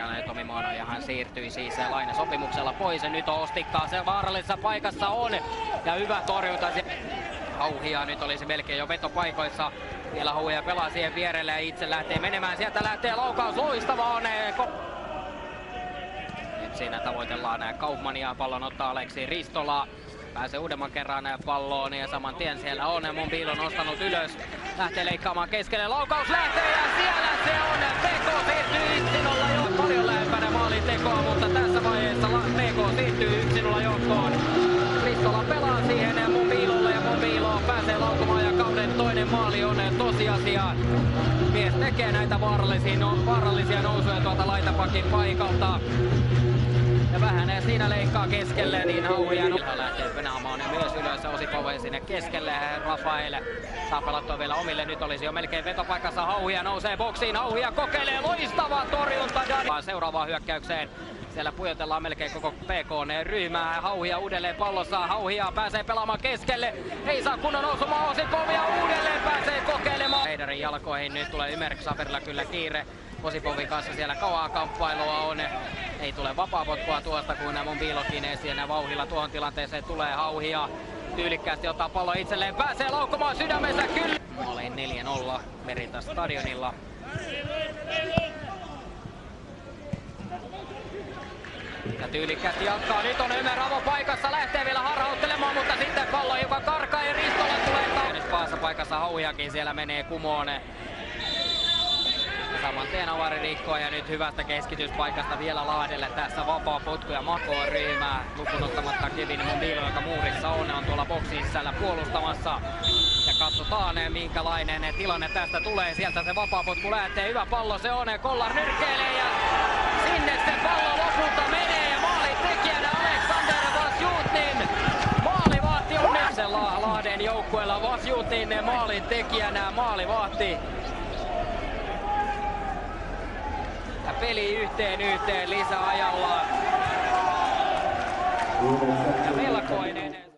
valmentaja Tomi Maano ja hän siirtyi siis lainasopimuksella pois. Ja nyt Ostikkaa se vaarallisessa paikassa on ja hyvä torjunta. Hauhia nyt olisi melkein jo vetopaikoissa. Vielä Hauhia pelaa siihen vierelle ja itse lähtee menemään. Sieltä lähtee laukaus, loistava on. Nyt siinä tavoitellaan Kaufmania, pallon ottaa Aleksi Ristola. Pääsee uudemman kerran palloon ja saman tien siellä on Monbiilo nostanut ylös. Lähtee leikkaamaan keskelle, laukaus lähtee ja siellä se on. PK siirtyy 1-0 jo. Paljon lähempänä maalin tekoa, mutta tässä vaiheessa PK siirtyy 1-0 johtoon. Ristola pelaa siihen Monbiilolle ja Monbiilo pääsee laukumaan ja kauden toinen maali on tosiasia. Mies tekee näitä vaarallisia nousuja tuolta laitapakin paikalta. Ja vähän siinä leikkaa keskelle, niin Hauhia lähtee penaamaan myös ylös. Osipove sinne keskelle. Rafael saa pelattua vielä omille. Nyt olisi jo melkein vetopaikassa. Hauhia nousee boksiin. Hauhia kokeilee loistava torjunta. Seuraavaan hyökkäykseen. Siellä pujotellaan melkein koko PK-ryhmää. Hauhia uudelleen pallossa. Hauhia pääsee pelaamaan keskelle. Ei saa kunnon nousumaan. Osipovia uudelleen pääsee kokeilemaan. Heiderin jalkoihin. Nyt tulee Ymerksaferilla kyllä kiire. Osipovin kanssa siellä kauaa kamppailua on. Ei tule vapaapotkua tuosta, kun Monbiilo kiinni ja vauhdilla tuohon tilanteeseen tulee. Hauhia tyylikkäästi ottaa pallo itselleen. Pääsee laukkomaan sydämensä kyllä. Maaliin 4-0 Merita stadionilla. Ja tyylikkäästi jatkaa. Nyt on Ymer avopaikassa. Lähtee vielä harhauttelemaan, mutta sitten pallo joka karkaa ja Ristola tulee. Ja nyt paassa paikassa Hauhiakin siellä menee kumoon. Saman tien avari rikkoa ja nyt hyvästä keskityspaikasta vielä Lahdelle tässä vapaa potku ja makoon ryhmää. Lukuun ottamatta Kevin Monbiilo, joka muurissa on tuolla boksin sisällä puolustamassa. Ja katsotaan minkälainen tilanne tästä tulee. Sieltä se vapaa potku lähtee. Hyvä pallo se on. Kollar nyrkkeilee ja sinne se pallo lopulta menee. Ja maalin tekijänä Aleksander Vasjutin. Maalivahti onnisella Lahden joukkueella. Vasjutin maalin tekijänä maalivahti. Ja peli yhteen lisäajalla. Ja melkoinen.